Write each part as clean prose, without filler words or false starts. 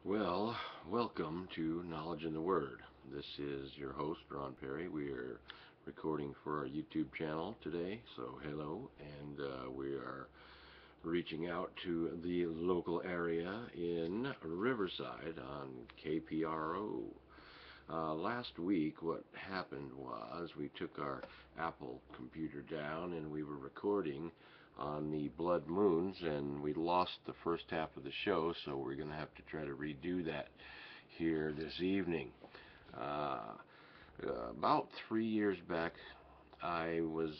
Well, welcome to Knowledge in the Word. This is your host, Ron Perry. We are recording for our YouTube channel today, so hello, and we are reaching out to the local area in Riverside on KPRO. Last week, what happened was we took our Apple computer down and we were recording on the blood moons, and we lost the first half of the show, so we're going to have to try to redo that here this evening. About 3 years back, I was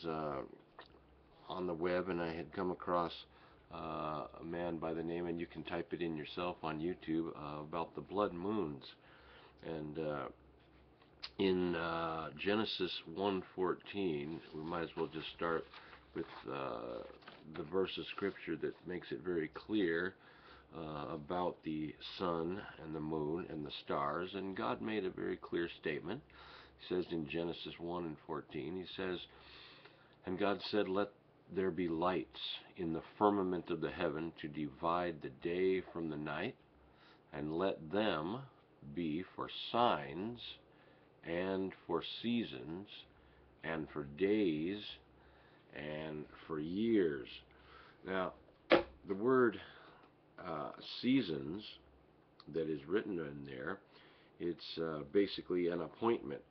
on the web and I had come across a man by the name, and you can type it in yourself on YouTube, about the blood moons. And in Genesis 1:14, we might as well just start with the verse of scripture that makes it very clear about the sun and the moon and the stars. And God made a very clear statement. He says in Genesis 1:14, he says, "And God said, let there be lights in the firmament of the heaven to divide the day from the night, and let them be for signs and for seasons and for days and for years." Now, the word seasons that is written in there, it's basically an appointment.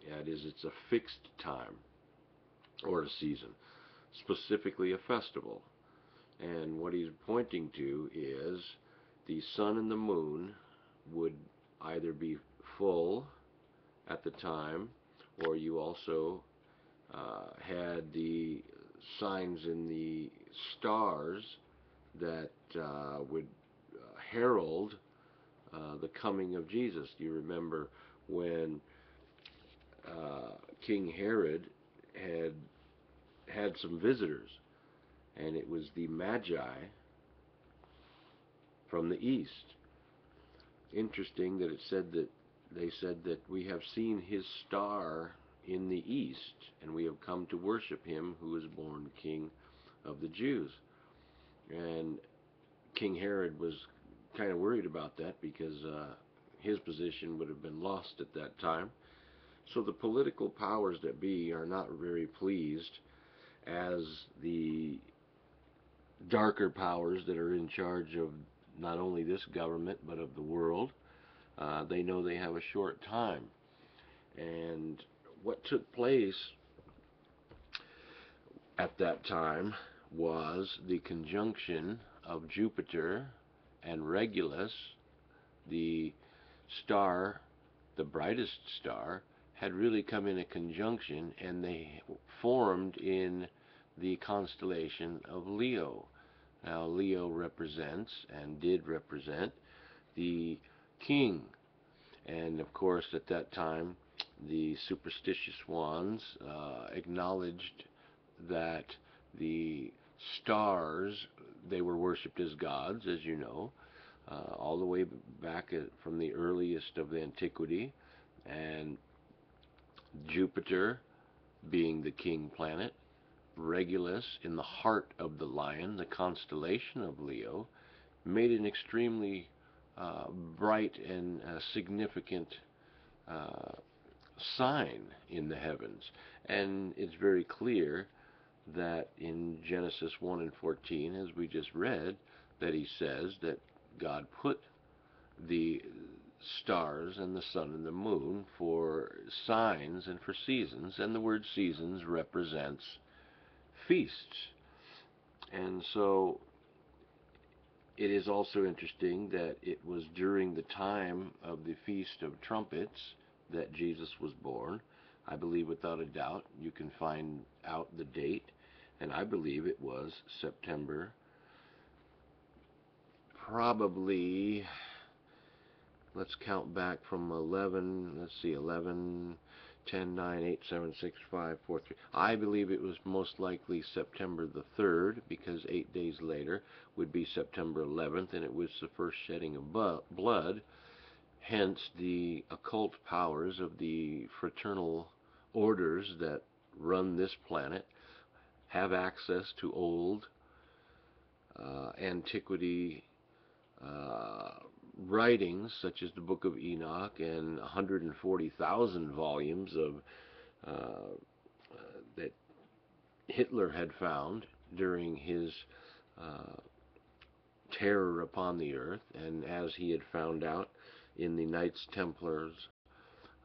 That is, it's a fixed time or a season, specifically a festival. And what he's pointing to is the sun and the moon would either be full at the time, or you also had the signs in the stars that would herald the coming of Jesus. Do you remember when King Herod had some visitors, and it was the Magi from the east? Interesting that they said that we have seen his star in the east, and we have come to worship him who is born King of the Jews. And King Herod was kind of worried about that because his position would have been lost at that time. So the political powers that be are not very pleased, as the darker powers that are in charge of not only this government but of the world, they know they have a short time. And what took place at that time was the conjunction of Jupiter and Regulus, the star, the brightest star, had really come in a conjunction, and they formed in the constellation of Leo. Now, Leo represents, and did represent, the king. And of course, at that time, the superstitious ones acknowledged that the stars, they were worshipped as gods, as you know, all the way back from the earliest of antiquity. And Jupiter being the king planet, Regulus in the heart of the lion, the constellation of Leo, made an extremely bright and significant sign in the heavens. And it's very clear that in Genesis 1:14, as we just read, that he says that God put the stars and the sun and the moon for signs and for seasons, and the word seasons represents feasts. And so it is also interesting that it was during the time of the Feast of Trumpets that Jesus was born. I believe without a doubt you can find out the date, and I believe it was September, probably, let's count back from 11, 10, 9, 8, 7, 6, 5, 4, 3. I believe it was most likely September the 3rd, because 8 days later would be September 11th, and it was the first shedding of blood. Hence, the occult powers of the fraternal orders that run this planet have access to old antiquity writings such as the Book of Enoch and 140,000 volumes of that Hitler had found during his uh, terror upon the earth, and as he had found out in the Knights Templars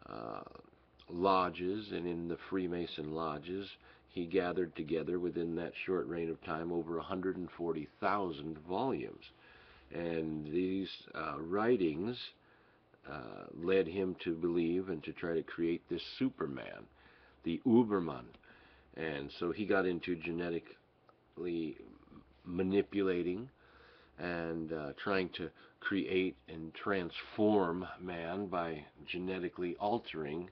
uh, lodges and in the Freemason lodges, he gathered together within that short reign of time over 140,000 volumes. And these writings led him to believe and to try to create this Superman, the Uberman. And so he got into genetically manipulating and trying to create and transform man by genetically altering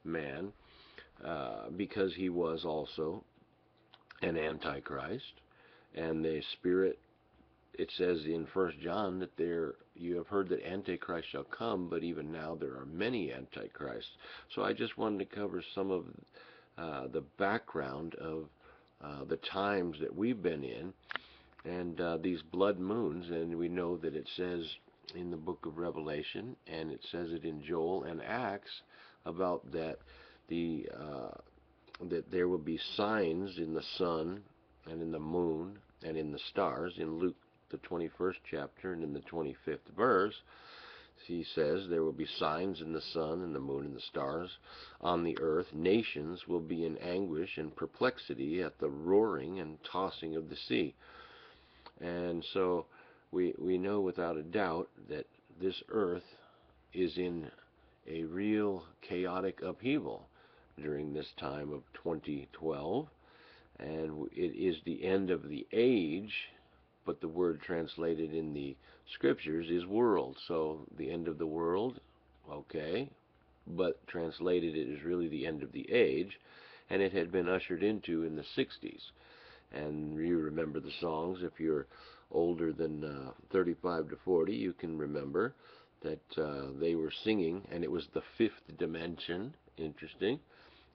man, because he was also an antichrist. And the spirit, it says in First John that you have heard that antichrist shall come, but even now there are many antichrists. So I just wanted to cover some of the background of the times that we've been in, and these blood moons. And we know that it says in the book of Revelation, and it says it in Joel and Acts, about that that there will be signs in the sun and in the moon and in the stars. In Luke the 21st chapter and in the 25th verse, he says there will be signs in the sun and the moon and the stars. On the earth nations will be in anguish and perplexity at the roaring and tossing of the sea. And so we know without a doubt that this earth is in a real chaotic upheaval during this time of 2012, and it is the end of the age, but the word translated in the scriptures is world. So the end of the world, okay, but translated it is really the end of the age, and it had been ushered into in the 60s. And you remember the songs. If you're older than 35 to 40, you can remember that they were singing, and it was the fifth dimension. Interesting.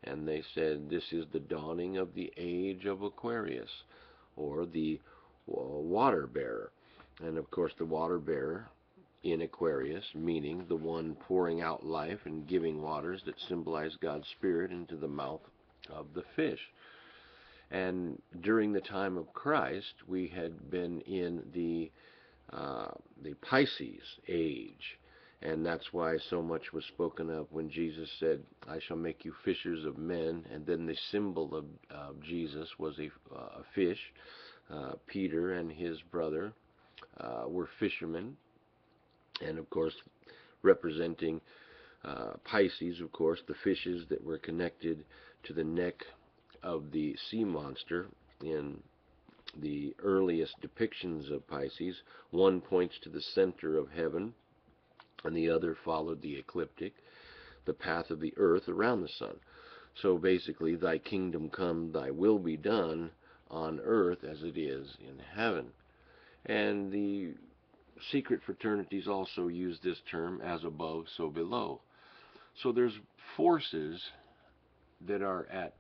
And they said, this is the dawning of the age of Aquarius, or the water bearer. And of course, the water bearer in Aquarius, meaning the one pouring out life and giving waters that symbolize God's Spirit into the mouth of the fish. And during the time of Christ, we had been in the Pisces age. And that's why so much was spoken of when Jesus said, I shall make you fishers of men. And then the symbol of Jesus was a fish. Peter and his brother were fishermen. And of course, representing Pisces, of course, the fishes that were connected to the neck of the sea monster in the earliest depictions of Pisces. One points to the center of heaven, and the other followed the ecliptic, the path of the earth around the sun. So basically, thy kingdom come, thy will be done on earth as it is in heaven. And the secret fraternities also use this term, as above, so below. So there's forces that are at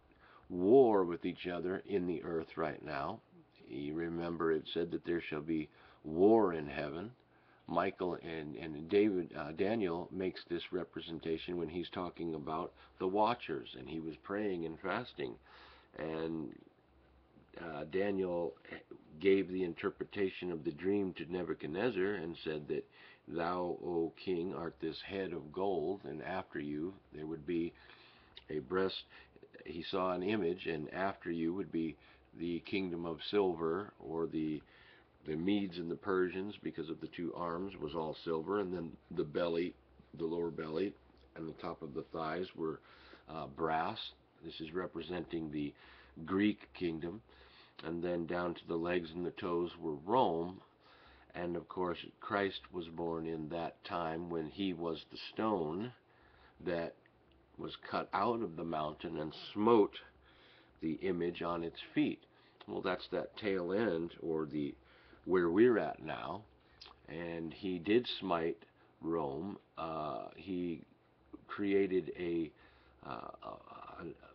war with each other in the earth right now. You remember it said that there shall be war in heaven. Michael and Daniel makes this representation when he's talking about the watchers, and he was praying and fasting, and Daniel gave the interpretation of the dream to Nebuchadnezzar and said that thou, O king, art this head of gold, and after you there would be a breast. He saw an image, and after you would be the kingdom of silver, or the Medes and the Persians, because of the two arms, was all silver, and then the belly, the lower belly, and the top of the thighs were brass. This is representing the Greek kingdom, and then down to the legs and the toes were Rome. And of course, Christ was born in that time when he was the stone that was cut out of the mountain and smote the image on its feet. Well, that's that tail end, or the where we're at now. And he did smite Rome. He created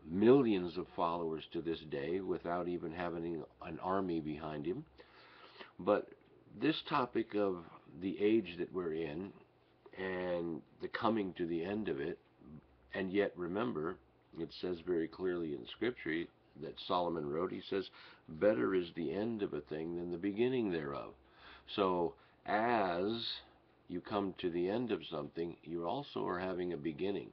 millions of followers to this day without even having an army behind him. But this topic of the age that we're in and the coming to the end of it. And yet, remember, it says very clearly in Scripture that Solomon wrote, he says, better is the end of a thing than the beginning thereof. So, as you come to the end of something, you also are having a beginning.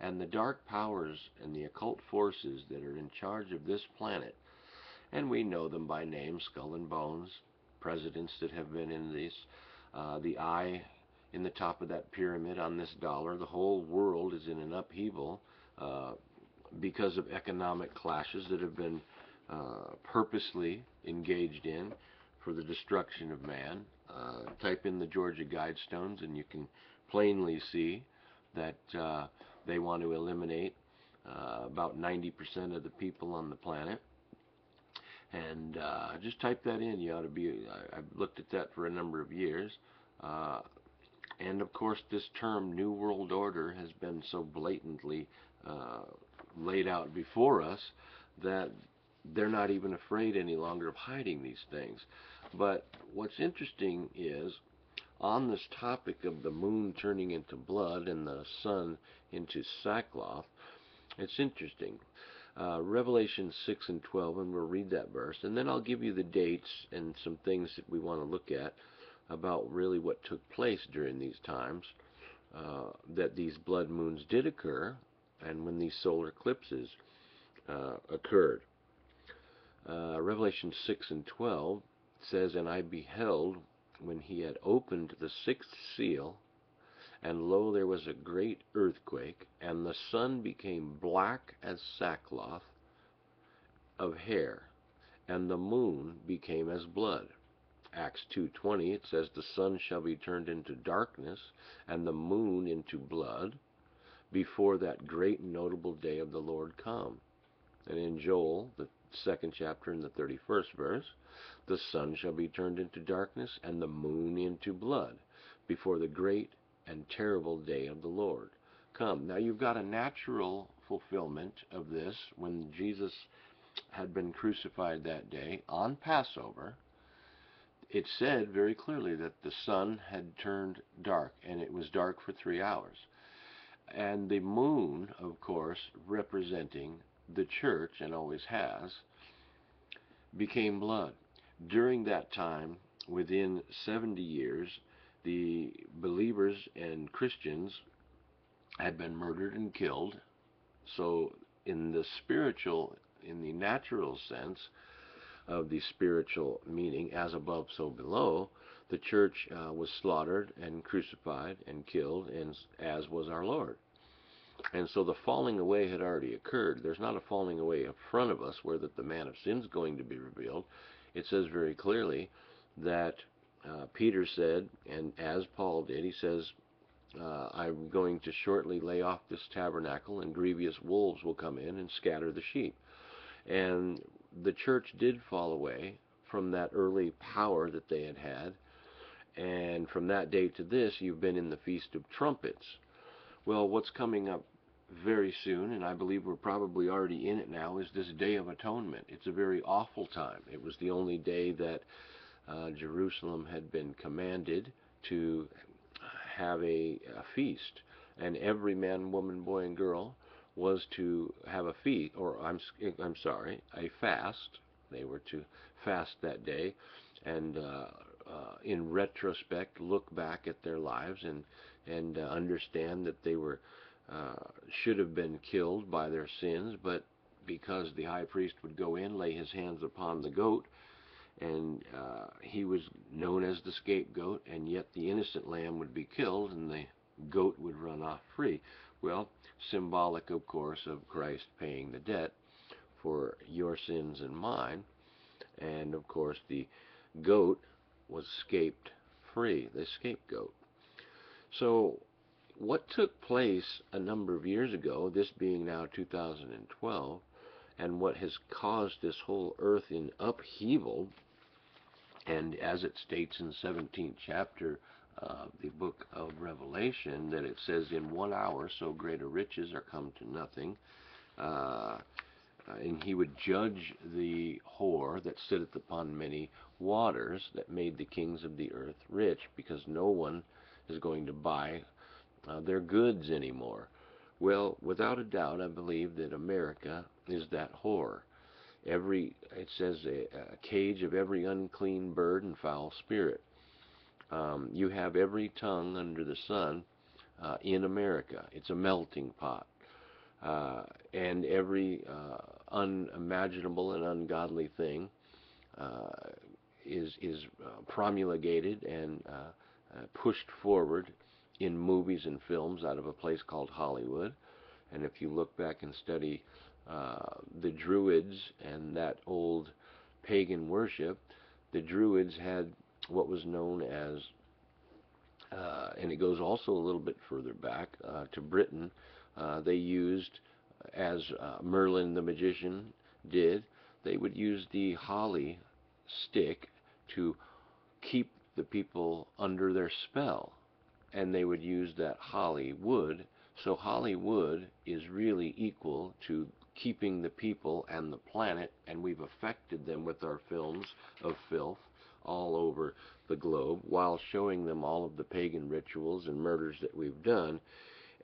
And the dark powers and the occult forces that are in charge of this planet, and we know them by name, Skull and Bones, presidents that have been in this, the eye in the top of that pyramid on this dollar. The whole world is in an upheaval uh, because of economic clashes that have been purposely engaged in for the destruction of man. Type in the Georgia Guidestones and you can plainly see that they want to eliminate about 90% of the people on the planet. And just type that in. You ought to be. I've looked at that for a number of years. Uh, and of course, this term New World Order has been so blatantly uh, laid out before us that they're not even afraid any longer of hiding these things. But what's interesting is on this topic of the moon turning into blood and the sun into sackcloth, it's interesting. Revelation 6 and 12, and we'll read that verse, and then I'll give you the dates and some things that we want to look at about really what took place during these times, that these blood moons did occur, and when these solar eclipses occurred. Revelation 6 and 12 says, and I beheld when he had opened the sixth seal, and lo, there was a great earthquake, and the sun became black as sackcloth of hair, and the moon became as blood. Acts 2:20, it says, the sun shall be turned into darkness, and the moon into blood, before that great and notable day of the Lord come. And in Joel, the second chapter and the 31st verse, the sun shall be turned into darkness, and the moon into blood, before the great and terrible day of the Lord come. Now you've got a natural fulfillment of this when Jesus had been crucified that day on Passover. It said very clearly that the sun had turned dark, and it was dark for 3 hours. And the moon, of course, representing the church, and always has, became blood. During that time, within 70 years, the believers and Christians had been murdered and killed. So in the spiritual, in the natural sense of the spiritual meaning, as above, so below, the church was slaughtered and crucified and killed, and as was our Lord. And so the falling away had already occurred. There's not a falling away in front of us where that the man of sin is going to be revealed. It says very clearly that Peter said, and as Paul did, he says, I'm going to shortly lay off this tabernacle, and grievous wolves will come in and scatter the sheep. And the church did fall away from that early power that they had had. And from that day to this, you've been in the Feast of Trumpets. Well, what's coming up very soon, and I believe we're probably already in it now, is this Day of Atonement. It's a very awful time. It was the only day that Jerusalem had been commanded to have a feast, and every man, woman, boy, and girl was to have a feast, or I'm sorry, a fast. They were to fast that day, and in retrospect, look back at their lives and understand that they were should have been killed by their sins, but because the high priest would go in, lay his hands upon the goat, and he was known as the scapegoat, and yet the innocent lamb would be killed, and the goat would run off free. Well, symbolic, of course, of Christ paying the debt for your sins and mine, and of course the goat was scaped free, the scapegoat. So what took place a number of years ago, this being now 2012, and what has caused this whole earth in upheaval, and as it states in the 17th chapter of the book of Revelation, that it says, in 1 hour so greater riches are come to nothing, and he would judge the whore that sitteth upon many waters, that made the kings of the earth rich, because no one is going to buy their goods anymore. Well, without a doubt, I believe that America is that whore. It says, a cage of every unclean bird and foul spirit. You have every tongue under the sun in America. It's a melting pot. And every unimaginable and ungodly thing uh, is promulgated and pushed forward in movies and films out of a place called Hollywood. And if you look back and study the Druids and that old pagan worship, the Druids had what was known as, and it goes also a little bit further back to Britain, they used, as Merlin the magician did, they would use the holly stick to keep the people under their spell. And they would use that holly wood. So holly wood is really equal to keeping the people and the planet, and we've affected them with our films of filth all over the globe while showing them all of the pagan rituals and murders that we've done.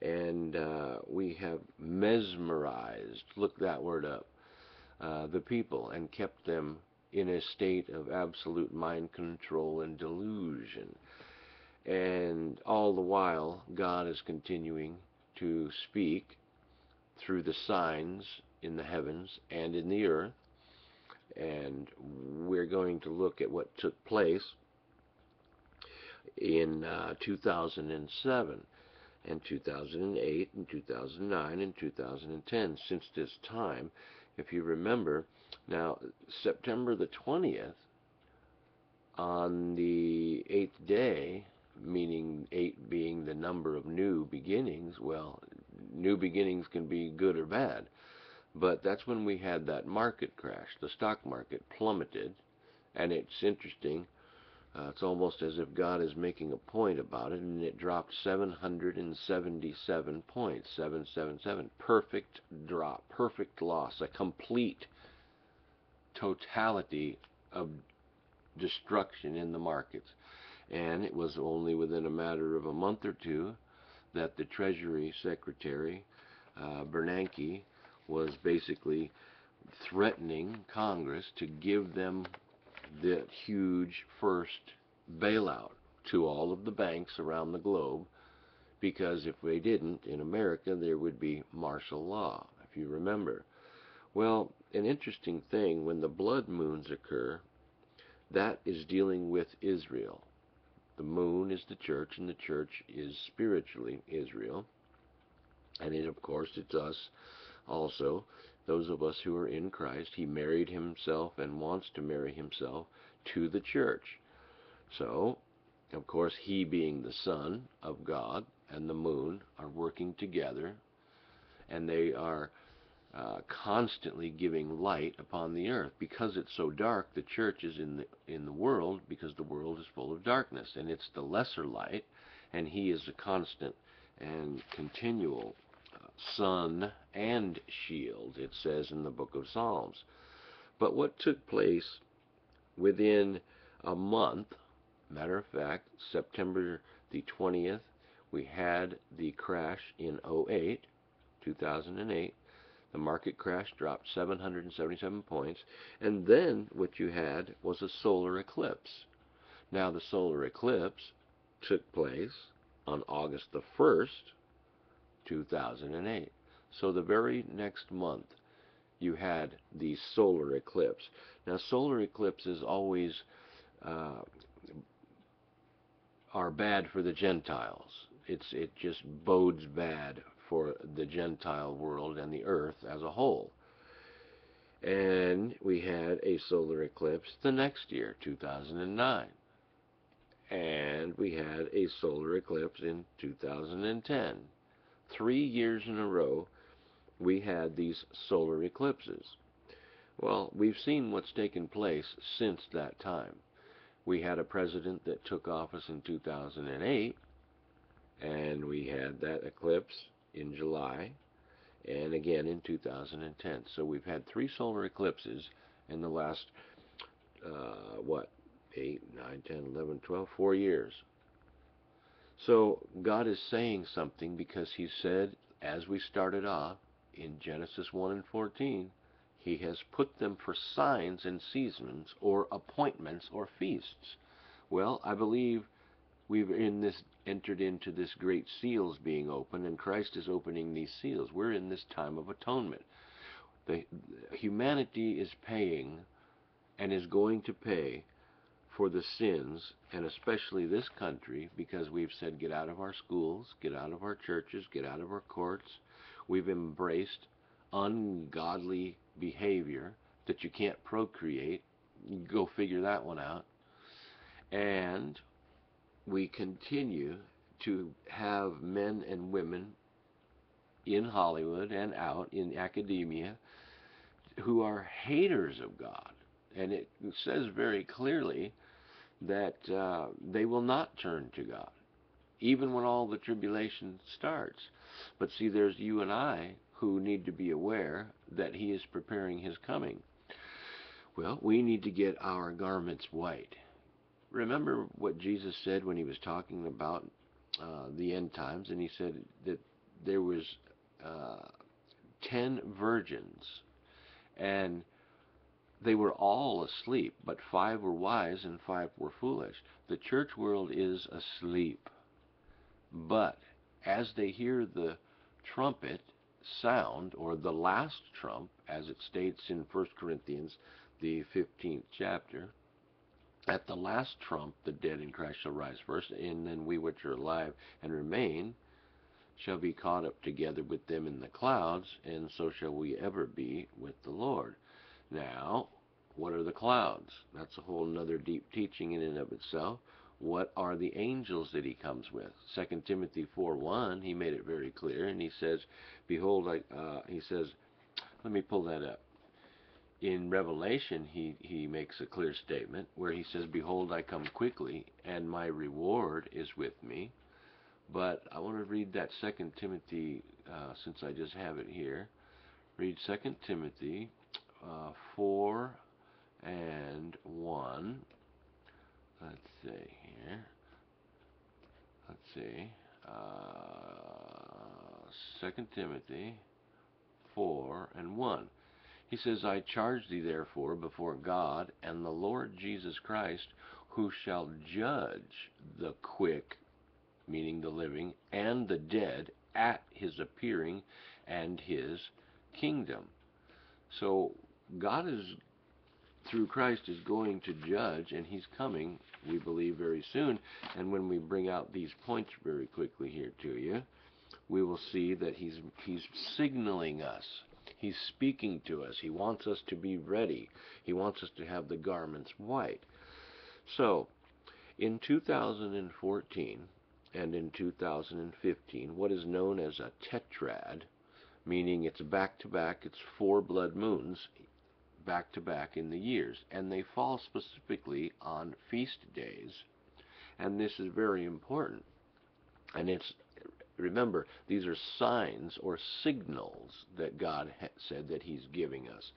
And we have mesmerized, look that word up, the people and kept them in a state of absolute mind control and delusion. And all the while, God is continuing to speak through the signs in the heavens and in the earth. And we're going to look at what took place in 2007 and 2008 and 2009 and 2010. Since this time, if you remember, now September the 20th, on the 8th day, meaning 8 being the number of new beginnings, well, new beginnings can be good or bad, but that's when we had that market crash. The stock market plummeted, and it's interesting. It's almost as if God is making a point about it, and it dropped 777 points, 777. Perfect drop, perfect loss, a complete totality of destruction in the markets. And it was only within a matter of a month or two that the Treasury Secretary, Bernanke, was basically threatening Congress to give them the huge first bailout to all of the banks around the globe, because if they didn't, in America, there would be martial law, if you remember. Well, an interesting thing, when the blood moons occur, that is dealing with Israel. The moon is the church, and the church is spiritually Israel. And it, of course, it's us also, those of us who are in Christ. He married himself and wants to marry himself to the church. So, of course, he being the Son of God and the moon are working together, and they are constantly giving light upon the earth. Because it's so dark, the church is in the world, because the world is full of darkness, and it's the lesser light, and he is a constant and continual sun and shield, it says in the book of Psalms. But what took place within a month, matter of fact, September the 20th, we had the crash in 2008. The market crash dropped 777 points, and then what you had was a solar eclipse. Now, the solar eclipse took place on August the 1st, 2008. So the very next month, you had the solar eclipse. Now, solar eclipses always are bad for the Gentiles. It just bodes bad for the Gentile world and the earth as a whole. And we had a solar eclipse the next year, 2009. And we had a solar eclipse in 2010. 3 years in a row, we had these solar eclipses. Well, we've seen what's taken place since that time. We had a president that took office in 2008, and we had that eclipse in July, and again in 2010. So we've had 3 solar eclipses in the last, 8, 9, 10, 11, 12, 4 years. So God is saying something because he said, as we started off in Genesis 1 and 14, he has put them for signs and seasons or appointments or feasts. Well, I believe we've entered into this great seals being opened, and Christ is opening these seals. We're in this time of atonement. The humanity is paying and is going to pay for the sins, and especially this country, because we've said get out of our schools, get out of our churches, get out of our courts. We've embraced ungodly behavior that you can't procreate. Go figure that one out. And we continue to have men and women in Hollywood and out in academia who are haters of God. And it says very clearly that they will not turn to God, even when all the tribulation starts. But see, there's you and I who need to be aware that he is preparing his coming. Well, we need to get our garments white. Remember what Jesus said when he was talking about the end times, and he said that there was 10 virgins, and they were all asleep, but 5 were wise and 5 were foolish. The church world is asleep. But as they hear the trumpet sound, or the last trump, as it states in 1 Corinthians, the 15th chapter, at the last trump the dead in Christ shall rise first, and then we which are alive and remain shall be caught up together with them in the clouds, and so shall we ever be with the Lord. Now, what are the clouds? That's a whole nother deep teaching in and of itself. What are the angels that he comes with? 2 Timothy 4:1, he made it very clear, and he says, behold, he says, let me pull that up. In Revelation, he makes a clear statement where he says, behold, I come quickly, and my reward is with me. But I want to read that 2 Timothy, since I just have it here. Read 2 Timothy 4 and 1. Let's see here. Let's see. 2 Timothy 4 and 1. He says, I charge thee therefore before God and the Lord Jesus Christ, who shall judge the quick, meaning the living, and the dead at his appearing and his kingdom. So God is, through Christ, is going to judge, and he's coming, we believe, very soon. And when we bring out these points very quickly here to you, we will see that he's signaling us. He's speaking to us. He wants us to be ready. He wants us to have the garments white. So, in 2014 and in 2015, what is known as a tetrad, meaning it's back-to-back, it's 4 blood moons back-to-back in the years, and they fall specifically on feast days. And this is very important. And it's, remember, these are signs or signals that God said that he's giving us.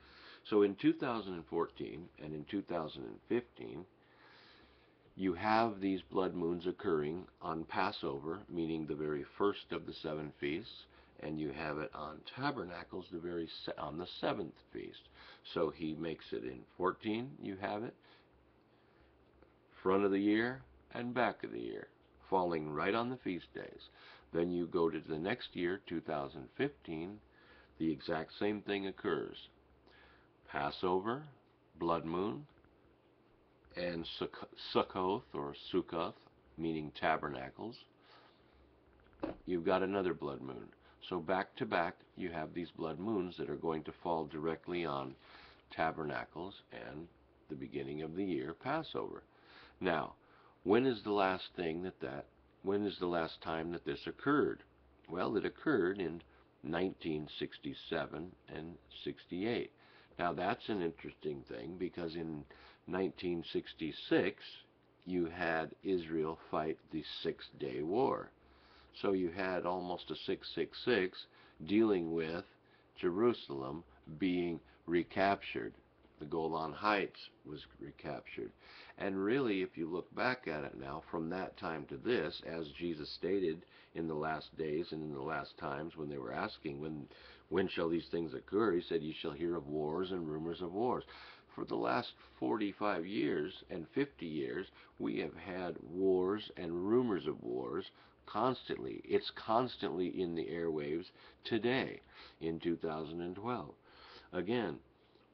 So in 2014 and in 2015, you have these blood moons occurring on Passover, meaning the very first of the 7 feasts, and you have it on Tabernacles, on the 7th feast. So he makes it in 14, you have it, front of the year and back of the year, falling right on the feast days. Then you go to the next year, 2015, the exact same thing occurs. Passover, blood moon, and Sukkoth, or Sukkoth, meaning tabernacles, you've got another blood moon. So back to back, you have these blood moons that are going to fall directly on tabernacles and the beginning of the year, Passover. Now, when is the last time that this occurred? Well, it occurred in 1967 and 68. Now, that's an interesting thing, because in 1966, you had Israel fight the 6-day war. So you had almost a 666 dealing with Jerusalem being recaptured. the Golan Heights was recaptured. And really, if you look back at it now, from that time to this, as Jesus stated in the last days and in the last times when they were asking, when shall these things occur? He said, "You shall hear of wars and rumors of wars." For the last 45 years and 50 years, we have had wars and rumors of wars constantly. It's constantly in the airwaves today in 2012. Again,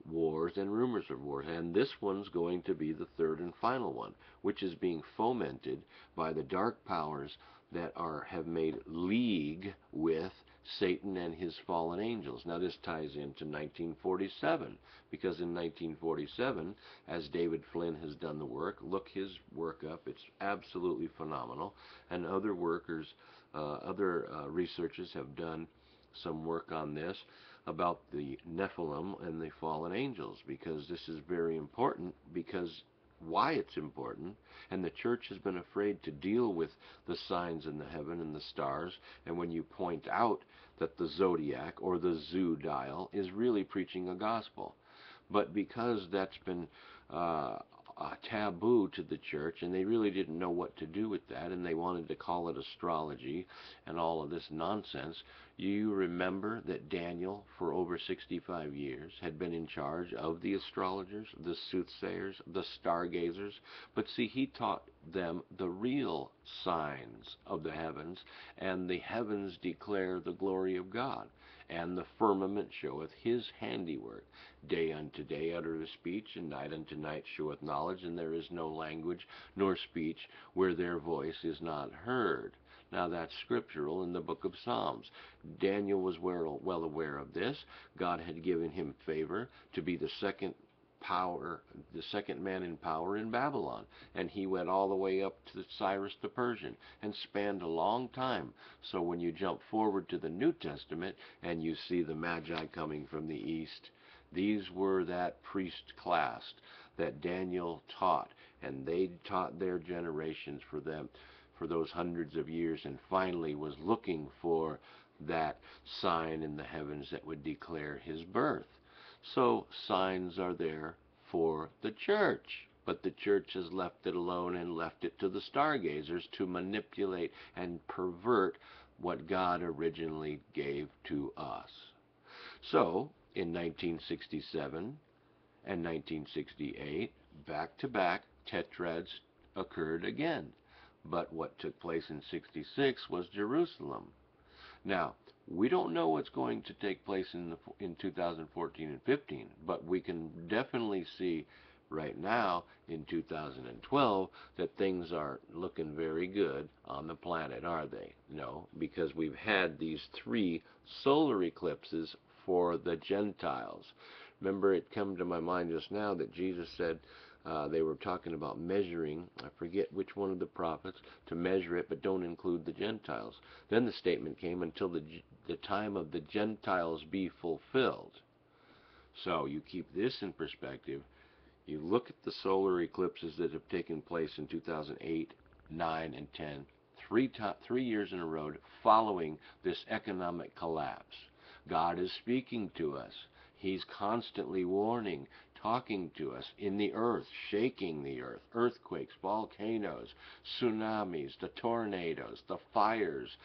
wars and rumors of wars. And this one's going to be the third and final one, which is being fomented by the dark powers that have made league with Satan and his fallen angels. Now this ties into 1947, because in 1947, as David Flynn has done the work, look his work up, it's absolutely phenomenal, and other researchers have done some work on this about the Nephilim and the fallen angels, because this is very important, because why it's important, and the church has been afraid to deal with the signs in the heaven and the stars, and when you point out that the zodiac or the zoo dial is really preaching a gospel. But because that's been a taboo to the church, and they really didn't know what to do with that, and they wanted to call it astrology and all of this nonsense. You remember that Daniel, for over 65 years, had been in charge of the astrologers, the soothsayers, the stargazers. But see, he taught them the real signs of the heavens, and the heavens declare the glory of God, and the firmament showeth his handiwork. Day unto day uttereth speech, and night unto night showeth knowledge, and there is no language nor speech where their voice is not heard. Now that's scriptural in the book of Psalms. Daniel was well aware of this. God had given him favor to be the second man in power in Babylon, and he went all the way up to Cyrus the Persian and spanned a long time. So when you jump forward to the New Testament and you see the Magi coming from the east, these were that priest class that Daniel taught, and they taught their generations for them for those hundreds of years, and finally was looking for that sign in the heavens that would declare his birth. So signs are there for the church, but the church has left it alone and left it to the stargazers to manipulate and pervert what God originally gave to us. So in 1967 and 1968, back-to-back tetrads occurred again. But what took place in 66 was Jerusalem. Now, we don't know what's going to take place in 2014 and 15, but we can definitely see right now in 2012 that things are looking very good on the planet, are they? No, because we've had these 3 solar eclipses for the Gentiles. Remember, it came to my mind just now that Jesus said they were talking about measuring, I forget which one of the prophets, to measure it, but don't include the Gentiles. Then the statement came, until the time of the Gentiles be fulfilled. So you keep this in perspective. You look at the solar eclipses that have taken place in 2008, 9, and 10, 3 years in a row following this economic collapse. God is speaking to us. He's constantly warning, talking to us in the earth, shaking the earth, earthquakes, volcanoes, tsunamis, the tornadoes, the fires,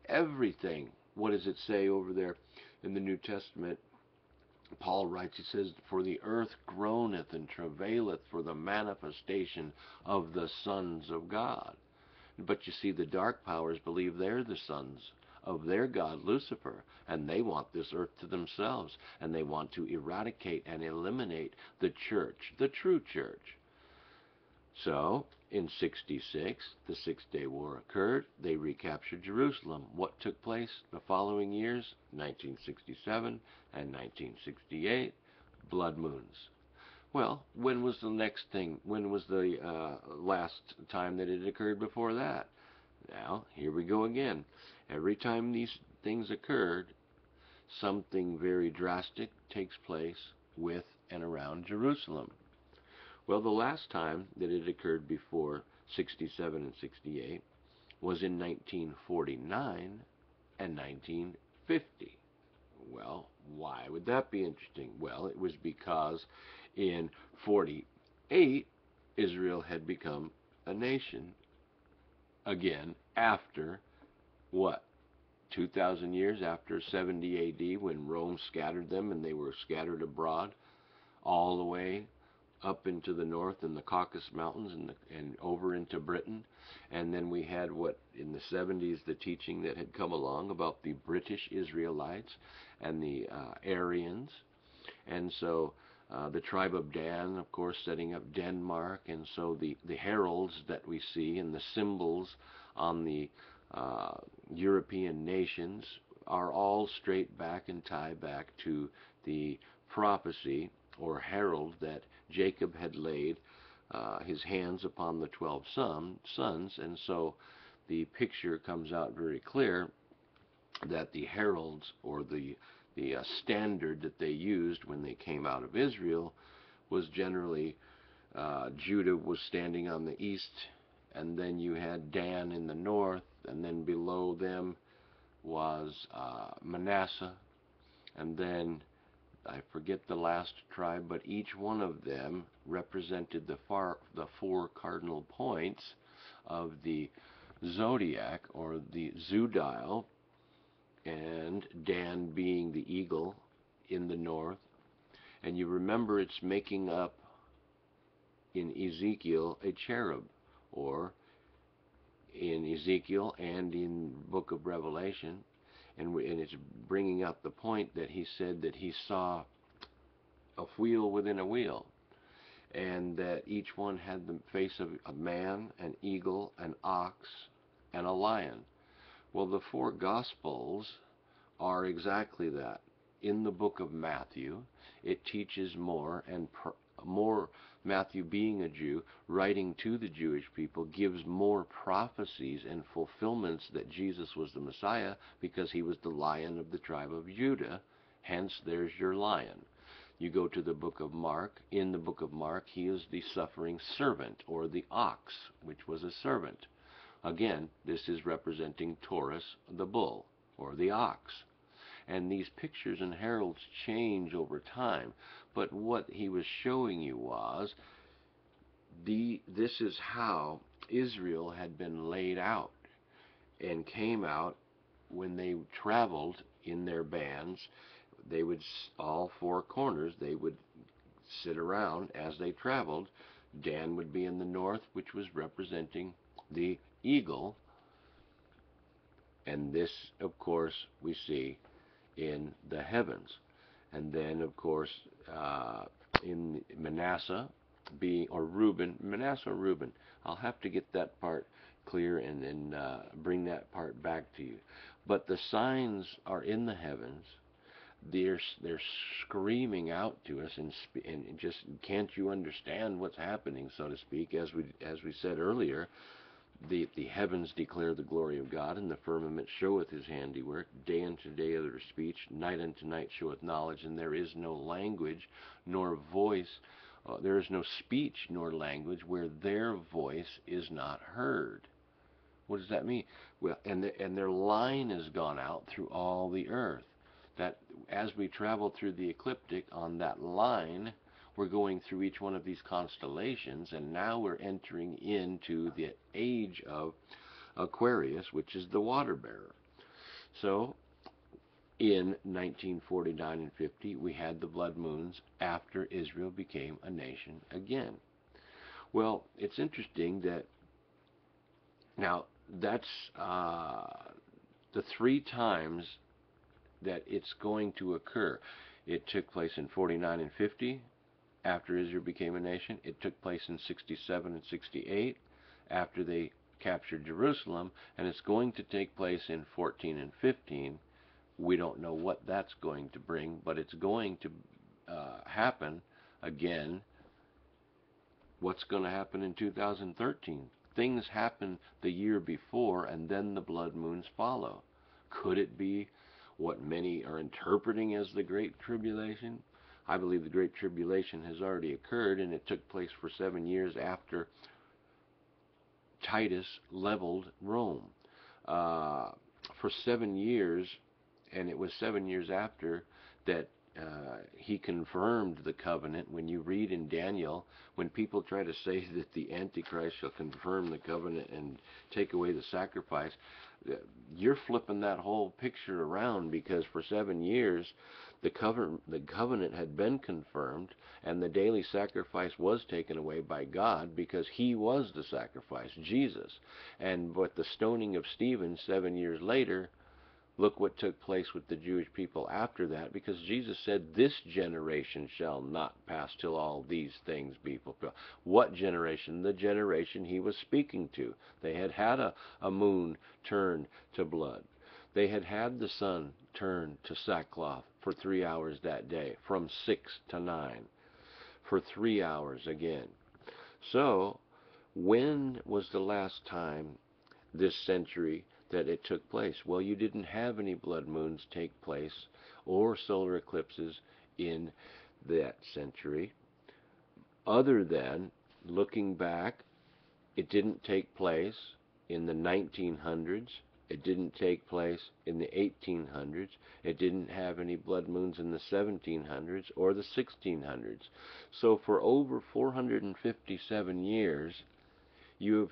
everything. What does it say over there in the New Testament? Paul writes, he says, "For the earth groaneth and travaileth for the manifestation of the sons of God." But you see, the dark powers believe they're the sons of their god Lucifer, and they want this earth to themselves, and they want to eradicate and eliminate the church, the true church. So in 66, the Six-Day War occurred. They recaptured Jerusalem. What took place the following years? 1967 and 1968, blood moons. Well, when was the next thing? When was the last time that it occurred before that? Now, here we go again. Every time these things occurred, something very drastic takes place with and around Jerusalem. Well, the last time that it occurred before 67 and 68 was in 1949 and 1950. Well, why would that be interesting? Well, it was because In 48, Israel had become a nation again after what? 2,000 years after 70 AD, when Rome scattered them and they were scattered abroad all the way up into the north in the Caucasus Mountains and over into Britain. And then we had what in the 70s, the teaching that had come along about the British Israelites and the Aryans. And so the tribe of Dan, of course, setting up Denmark. And so the heralds that we see and the symbols on the European nations are all straight back and tie back to the prophecy or herald that Jacob had laid his hands upon the 12 sons. And so the picture comes out very clear that the heralds, or the standard that they used when they came out of Israel, was generally Judah was standing on the east, and then you had Dan in the north, and then below them was Manasseh, and then I forget the last tribe, but each one of them represented the four cardinal points of the zodiac, or the zoodial, and Dan being the eagle in the north. And you remember it's making up in Ezekiel a cherub, or in Ezekiel and in book of Revelation, and it's bringing up the point that he said that he saw a wheel within a wheel, and that each one had the face of a man, an eagle, an ox, and a lion. Well, the four Gospels are exactly that. In the book of Matthew, it teaches more, and more, Matthew being a Jew, writing to the Jewish people, gives more prophecies and fulfillments that Jesus was the Messiah, because he was the Lion of the tribe of Judah. Hence, there's your lion. You go to the book of Mark. In the book of Mark, he is the suffering servant, or the ox, which was a servant. Again, this is representing Taurus, the bull, or the ox. And these pictures and heralds change over time. But what he was showing you was this is how Israel had been laid out and came out when they traveled in their bands. They would, all four corners, they would sit around as they traveled. Dan would be in the north, which was representing the eagle. And this, of course, we see in the heavens. And then, of course, in Manasseh, Manasseh or Reuben, I'll have to get that part clear and then bring that part back to you. But the signs are in the heavens. They're screaming out to us, and just, can't you understand what's happening, so to speak? As we said earlier, the heavens declare the glory of God, and the firmament showeth his handiwork. Day unto day uttereth speech, night unto night showeth knowledge, and there is no language nor voice, there is no speech nor language where their voice is not heard. What does that mean? Well, and their line has gone out through all the earth. That as we travel through the ecliptic on that line, we're going through each one of these constellations, and now we're entering into the age of Aquarius, which is the water bearer. So in 1949 and 50, we had the blood moons after Israel became a nation again. Well, it's interesting that now that's the three times that it's going to occur. It took place in 49 and 50 after Israel became a nation. It took place in 67 and 68 after they captured Jerusalem, and it's going to take place in 14 and 15. We don't know what that's going to bring, but it's going to happen again. What's going to happen in 2013? Things happen the year before, and then the blood moons follow. Could it be what many are interpreting as the Great Tribulation? I believe the Great Tribulation has already occurred, and it took place for 7 years after Titus leveled Rome. For 7 years, and it was 7 years after that he confirmed the covenant. When you read in Daniel, when people try to say that the Antichrist shall confirm the covenant and take away the sacrifice, you're flipping that whole picture around, because for 7 years the covenant had been confirmed, and the daily sacrifice was taken away by God, because he was the sacrifice, Jesus. And with the stoning of Stephen 7 years later, look what took place with the Jewish people after that, because Jesus said, "This generation shall not pass till all these things be fulfilled." What generation? The generation he was speaking to. They had had a moon turn to blood. They had had the sun turn to sackcloth for 3 hours that day, from 6 to 9, for 3 hours again. So, when was the last time this century that it took place? Well, you didn't have any blood moons take place or solar eclipses in that century, other than looking back. It didn't take place in the 1900s. It didn't take place in the 1800s. It didn't have any blood moons in the 1700s or the 1600s. So for over 457 years, you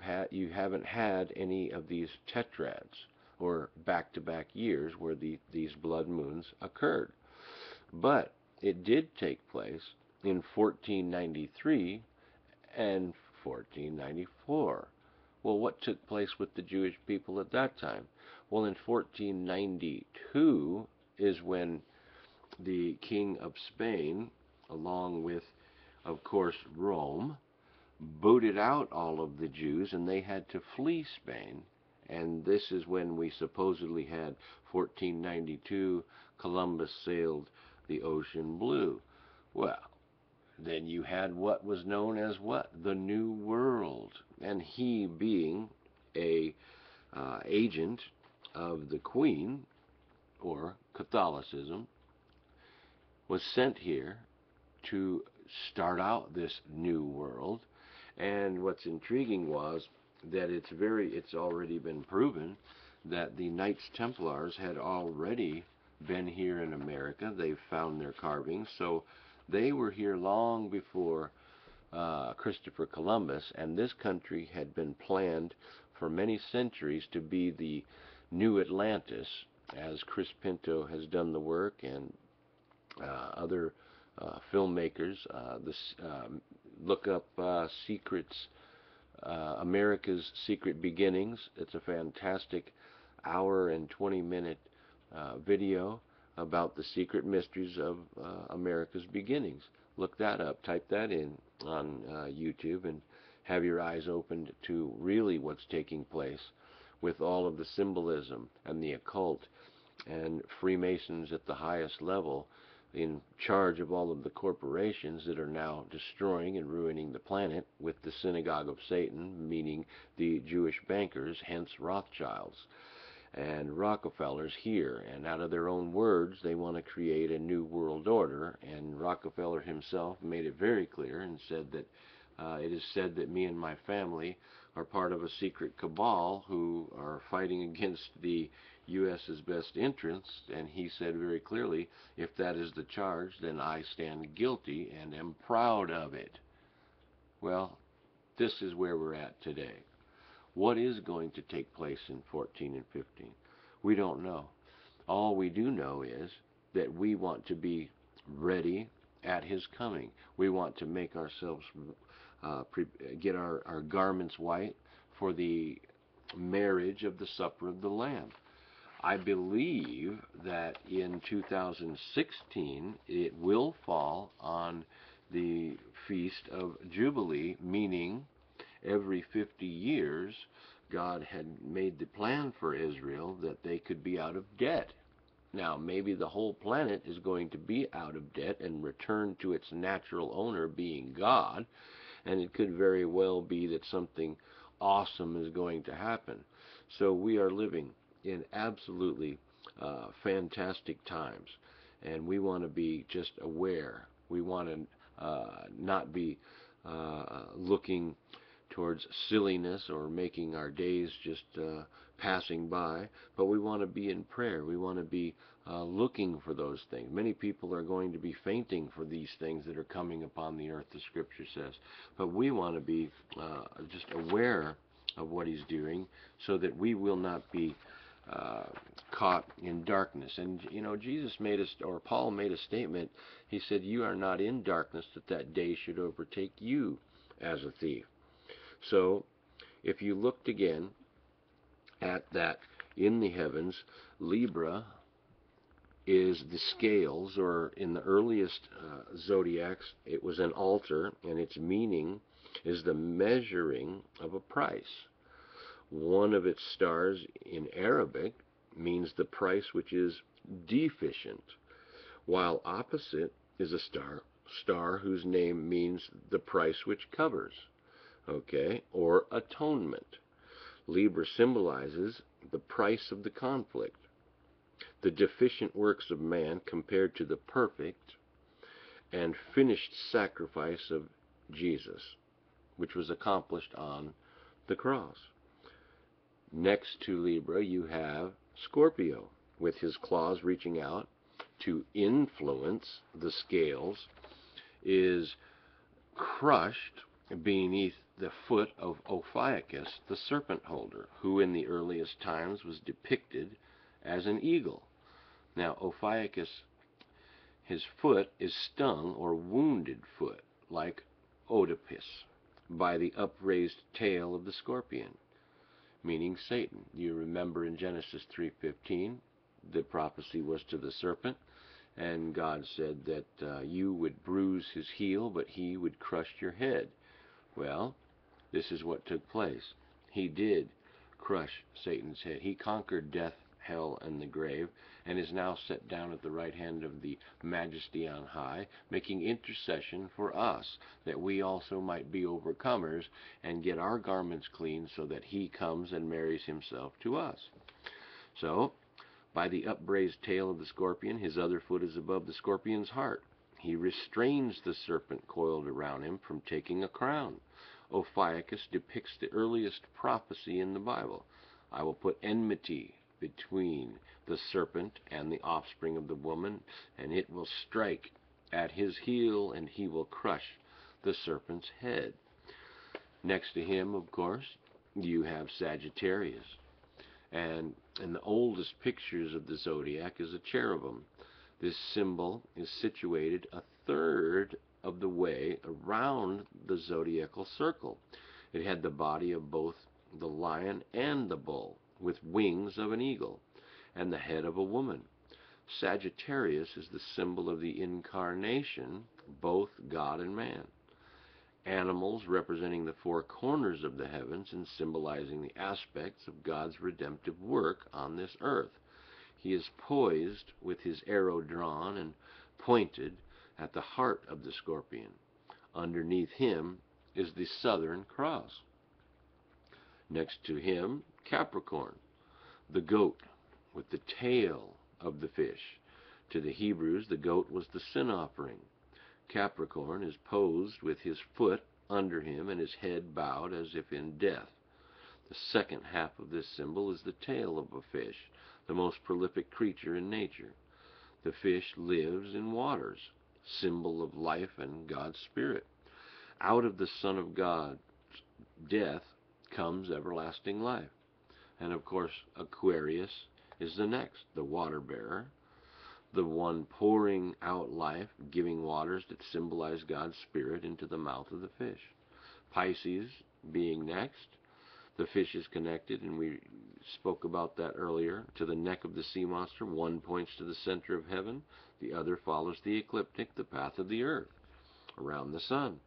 haven't had any of these tetrads, or back-to-back years where these blood moons occurred. But it did take place in 1493 and 1494. Well, what took place with the Jewish people at that time? Well, in 1492 is when the King of Spain, along with, of course, Rome, booted out all of the Jews, and they had to flee Spain. And this is when we supposedly had 1492, Columbus sailed the ocean blue. Well, then you had what was known as what? The New World. And he, being a agent of the Queen, or Catholicism, was sent here to start out this new world. And what's intriguing was that it's already been proven that the Knights Templars had already been here in America. They've found their carvings, so they were here long before Christopher Columbus, and this country had been planned for many centuries to be the new Atlantis, as Chris Pinto has done the work, and other filmmakers. Look up Secrets, America's Secret Beginnings. It's a fantastic hour and 20-minute video about the secret mysteries of America's beginnings. Look that up. Type that in on YouTube, and have your eyes opened to really what's taking place with all of the symbolism and the occult, and Freemasons at the highest level in charge of all of the corporations that are now destroying and ruining the planet, with the synagogue of Satan, meaning the Jewish bankers, hence Rothschilds and Rockefellers here. And out of their own words, they want to create a new world order. And Rockefeller himself made it very clear and said that it is said that me and my family are part of a secret cabal who are fighting against the U.S.'s best interests. And he said very clearly, if that is the charge, then I stand guilty and am proud of it. Well, this is where we're at today. What is going to take place in 14 and 15? We don't know. All we do know is that we want to be ready at his coming. We want to make ourselves, get our garments white for the marriage of the supper of the Lamb. I believe that in 2016 it will fall on the Feast of Jubilee, meaning every 50 years, God had made the plan for Israel that they could be out of debt. Now, maybe the whole planet is going to be out of debt and return to its natural owner, being God, and it could very well be that something awesome is going to happen. So we are living in absolutely fantastic times, and we want to be just aware. We want to not be looking towards silliness or making our days just passing by, but we want to be in prayer. We want to be looking for those things. Many people are going to be fainting for these things that are coming upon the earth, the Scripture says. But we want to be just aware of what He's doing so that we will not be caught in darkness. And, Jesus made us, or Paul made a statement. He said, "You are not in darkness, that day should overtake you as a thief." So, if you looked again at that in the heavens, Libra is the scales, or in the earliest zodiacs, it was an altar, and its meaning is the measuring of a price. One of its stars in Arabic means the price which is deficient, while opposite is a star whose name means the price which covers, or atonement. Libra symbolizes the price of the conflict, the deficient works of man compared to the perfect and finished sacrifice of Jesus, which was accomplished on the cross. Next to Libra, you have Scorpio, with his claws reaching out to influence the scales, is crushed beneath the foot of Ophiuchus, the serpent holder, who in the earliest times was depicted as an eagle. Now, Ophiuchus, his foot is stung or wounded foot, like Oedipus, by the upraised tail of the scorpion, meaning Satan. You remember in Genesis 3:15, the prophecy was to the serpent, and God said that you would bruise his heel, but he would crush your head. Well, this is what took place. He did crush Satan's head. He conquered death, hell, and the grave, and is now set down at the right hand of the Majesty on high, making intercession for us, that we also might be overcomers and get our garments clean, so that he comes and marries himself to us. So, by the upraised tail of the scorpion, his other foot is above the scorpion's heart. He restrains the serpent coiled around him from taking a crown. Ophiuchus depicts the earliest prophecy in the Bible. I will put enmity between the serpent and the offspring of the woman, and it will strike at his heel, and he will crush the serpent's head. Next to him, of course, you have Sagittarius. And in the oldest pictures of the zodiac is a cherubim. This symbol is situated a third of the way around the zodiacal circle. It had the body of both the lion and the bull, with wings of an eagle, and the head of a woman. Sagittarius is the symbol of the incarnation, both God and man. Animals representing the four corners of the heavens and symbolizing the aspects of God's redemptive work on this earth. He is poised with his arrow drawn and pointed at the heart of the scorpion. Underneath him is the Southern Cross. Next to him, Capricorn, the goat with the tail of the fish. To the Hebrews, the goat was the sin offering. Capricorn is posed with his foot under him and his head bowed as if in death. The second half of this symbol is the tail of a fish, the most prolific creature in nature. The fish lives in waters, symbol of life and God's Spirit. Out of the Son of God's death comes everlasting life. And of course, Aquarius is the next, the water bearer, the one pouring out life, giving waters that symbolize God's Spirit into the mouth of the fish. Pisces being next. The fish is connected, and we spoke about that earlier, to the neck of the sea monster. One points to the center of heaven, the other follows the ecliptic, the path of the earth, around the sun.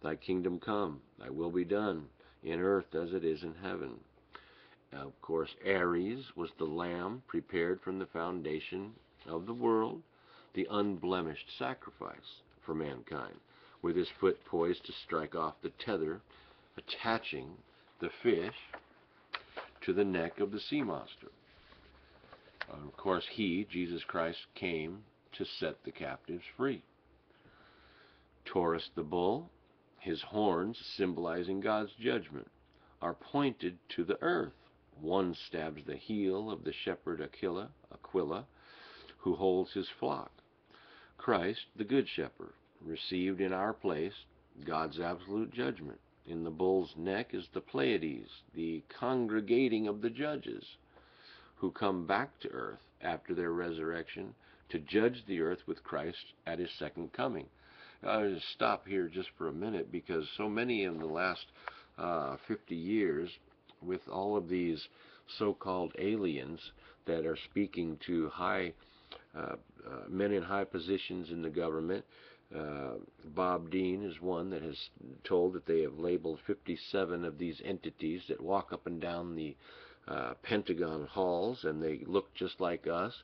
Thy kingdom come, thy will be done, in earth as it is in heaven. Of course, Aries was the lamb prepared from the foundation of the world, the unblemished sacrifice for mankind, with his foot poised to strike off the tether, attaching the fish to the neck of the sea monster. Of course, Jesus Christ, came to set the captives free. Taurus the bull, His horns, symbolizing God's judgment, are pointed to the earth. One stabs the heel of the shepherd Aquila, who holds his flock. Christ, the Good Shepherd, received in our place God's absolute judgment. In the bull's neck is the Pleiades, the congregating of the judges, who come back to earth after their resurrection to judge the earth with Christ at his second coming. I'll just stop here just for a minute, because so many in the last 50 years, with all of these so-called aliens that are speaking to men in high positions in the government. Bob Dean is one that has told that they have labeled 57 of these entities that walk up and down the Pentagon halls, and they look just like us.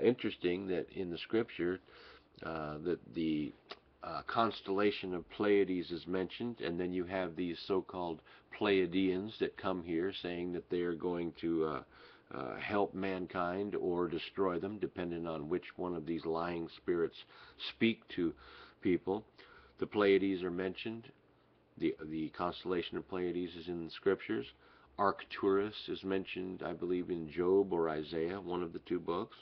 Interesting that in the scripture that the constellation of Pleiades is mentioned, and then you have these so-called Pleiadians that come here saying that they are going to help mankind or destroy them, depending on which one of these lying spirits speak to people. The Pleiades are mentioned. The constellation of Pleiades is in the scriptures. Arcturus is mentioned, I believe, in Job or Isaiah, one of the two books.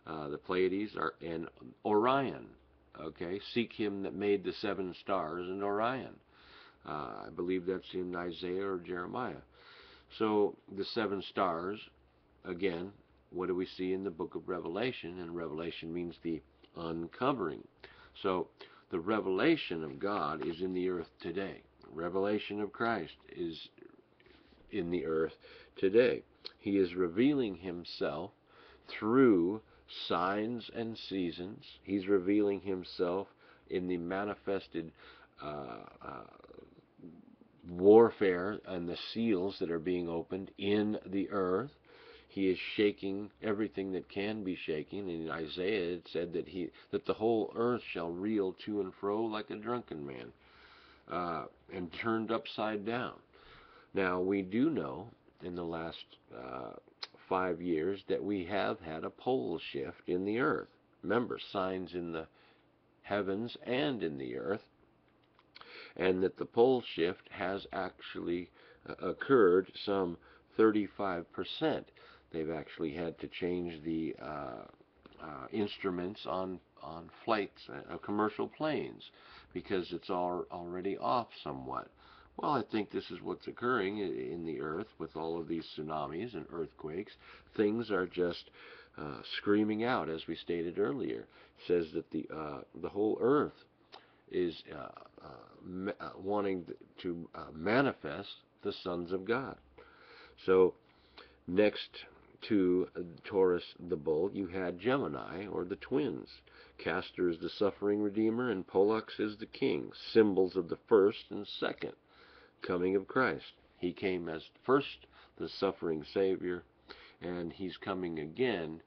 The Pleiades are in Orion. Okay, seek him that made the seven stars in Orion. I believe that's in Isaiah or Jeremiah. So the seven stars, again, what do we see in the book of Revelation? And Revelation means the uncovering. So the revelation of God is in the earth today. Revelation of Christ is in the earth today. He is revealing himself through signs and seasons. He's revealing himself in the manifested warfare and the seals that are being opened in the earth. He is shaking everything that can be shaken. In Isaiah it said that the whole earth shall reel to and fro like a drunken man, and turned upside down. Now we do know in the last 5 years that we have had a pole shift in the earth. Remember, signs in the heavens and in the earth, and that the pole shift has actually occurred some 35%. They've actually had to change the instruments on flights, commercial planes, because it's already off somewhat. Well, I think this is what's occurring in the earth with all of these tsunamis and earthquakes. Things are just screaming out, as we stated earlier. It says that the whole earth is wanting to manifest the sons of God. So next to Taurus the bull, you had Gemini, or the twins. Castor is the suffering redeemer, and Pollux is the king, symbols of the first and second coming of Christ. He came as first the suffering Savior, and he's coming again.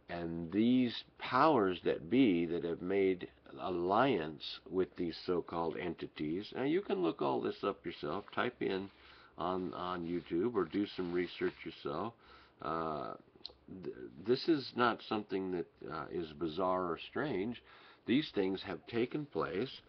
And these powers that be that have made alliance with these so-called entities, now you can look all this up yourself, type in on YouTube or do some research yourself. This is not something that is bizarre or strange. These things have taken place.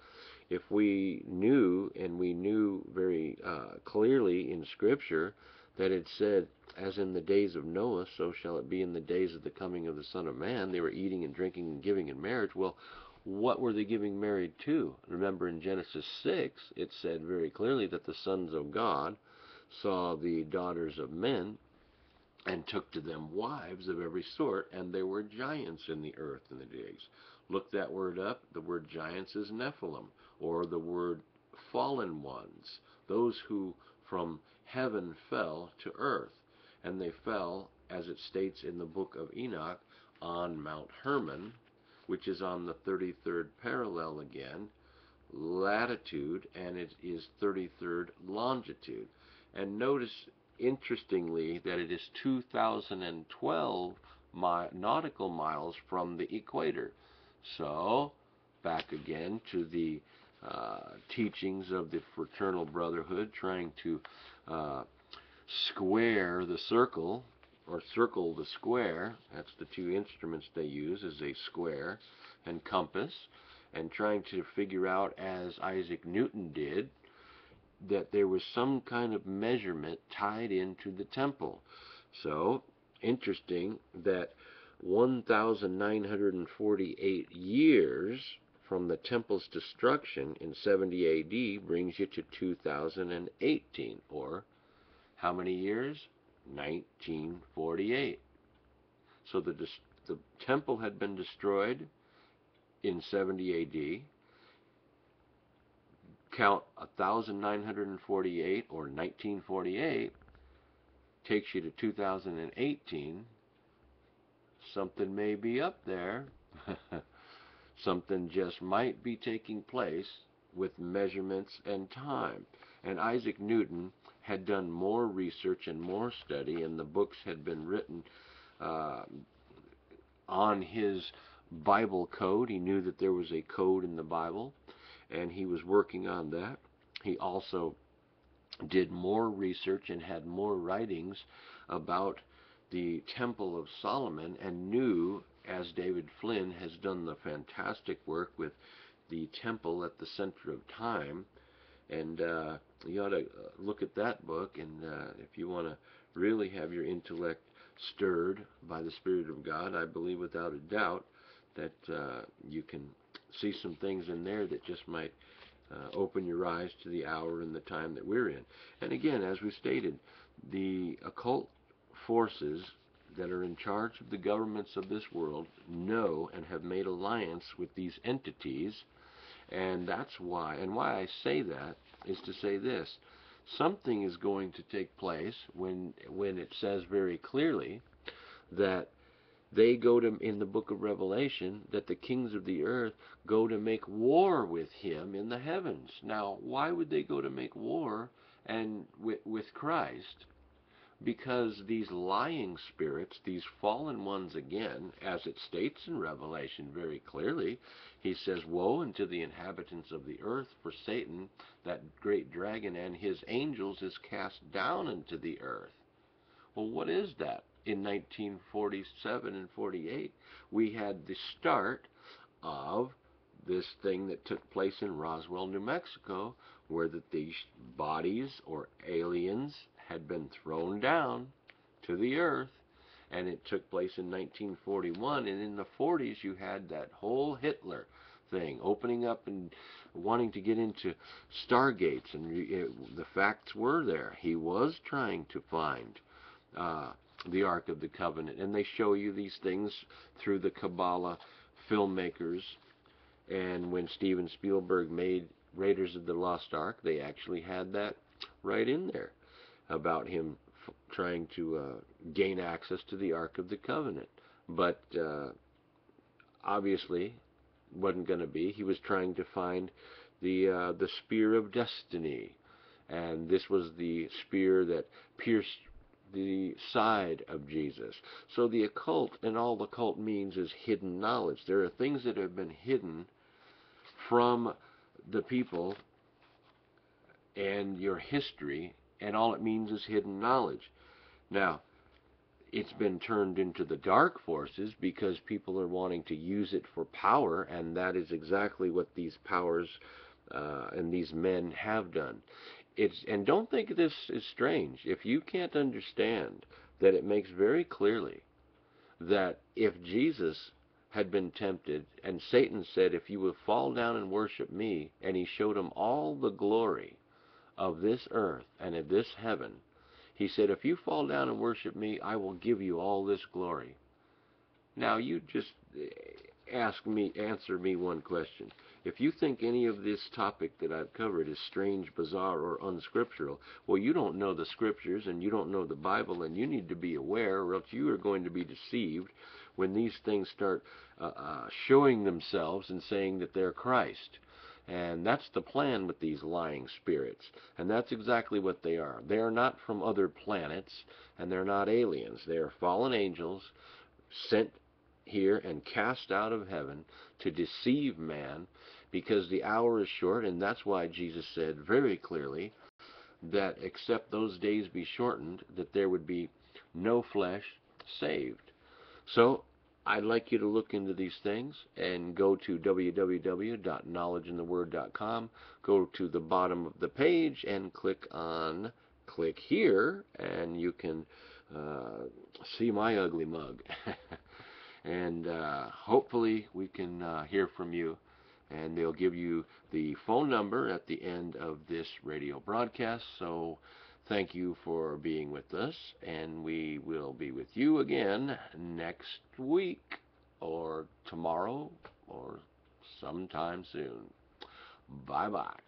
If we knew, and we knew very clearly in Scripture, that it said, as in the days of Noah, so shall it be in the days of the coming of the Son of Man. They were eating and drinking and giving in marriage. Well, what were they giving married to? Remember in Genesis 6, it said very clearly that the sons of God saw the daughters of men and took to them wives of every sort, and there were giants in the earth in the days. Look that word up. The word giants is Nephilim, or the word fallen ones, those who from heaven fell to earth. And they fell, as it states in the book of Enoch, on Mount Hermon, which is on the 33rd parallel again, latitude, and it is 33rd longitude. And notice, interestingly, that it is 2012 nautical miles from the equator. So, back again to the teachings of the Fraternal Brotherhood, trying to square the circle, or circle the square. That's the two instruments they use, is a square and compass. and trying to figure out, as Isaac Newton did, that there was some kind of measurement tied into the temple. So, interesting that 1,948 years from the temple's destruction in 70 AD brings you to 2018, or how many years? 1948. So the temple had been destroyed in 70 AD. Count 1,948 or 1948 takes you to 2018. Something may be up there. Something just might be taking place with measurements and time. And Isaac Newton had done more research and more study, and the books had been written uh, on his Bible code. He knew that there was a code in the Bible, and he was working on that. He also did more research and had more writings about the Temple of Solomon, and knew, as David Flynn has done the fantastic work with the temple at the center of time. And you ought to look at that book, and if you want to really have your intellect stirred by the Spirit of God, I believe without a doubt that you can see some things in there that just might open your eyes to the hour and the time that we're in. And again, as we stated, the occult forces that are in charge of the governments of this world know and have made alliance with these entities. And that's why, and why I say that is to say this: something is going to take place when it says very clearly that they go to, in the book of Revelation, that the kings of the earth go to make war with him in the heavens. Now, why would they go to make war and with Christ? Because these lying spirits, these fallen ones again, as it states in Revelation very clearly, he says, "Woe unto the inhabitants of the earth, for Satan, that great dragon, and his angels is cast down into the earth." Well, what is that? In 1947 and 48, we had the start of this thing that took place in Roswell, New Mexico, where these bodies or aliens had been thrown down to the earth, and it took place in 1941. And in the 40s, you had that whole Hitler thing opening up and wanting to get into stargates, and the facts were there. He was trying to find the Ark of the Covenant, and they show you these things through the Kabbalah filmmakers. And when Steven Spielberg made Raiders of the Lost Ark, they actually had that right in there about him trying to gain access to the Ark of the Covenant. But obviously wasn't going to be. He was trying to find the spear of destiny, and this was the spear that pierced the side of Jesus. So the occult, and all the occult means, is hidden knowledge. There are things that have been hidden from the people and your history, and all it means is hidden knowledge. Now, it's been turned into the dark forces because people are wanting to use it for power, and that is exactly what these powers and these men have done. And don't think this is strange. If you can't understand that it makes very clearly that if Jesus had been tempted and Satan said, "If you will fall down and worship me," and he showed him all the glory of this earth and of this heaven, he said, "If you fall down and worship me, I will give you all this glory." Now, you just answer me one question. If you think any of this topic that I've covered is strange, bizarre, or unscriptural, well, you don't know the scriptures, and you don't know the Bible, and you need to be aware, or else you are going to be deceived when these things start showing themselves and saying that they're Christ. And that's the plan with these lying spirits. And that's exactly what they are. They are not from other planets, and they're not aliens. They are fallen angels sent here and cast out of heaven to deceive man, because the hour is short. And that's why Jesus said very clearly that except those days be shortened, that there would be no flesh saved. So I'd like you to look into these things and go to www.knowledgeintheword.com. Go to the bottom of the page and click here, and you can see my ugly mug. And hopefully we can hear from you. And they'll give you the phone number at the end of this radio broadcast. So thank you for being with us, and we will be with you again next week or tomorrow or sometime soon. Bye-bye.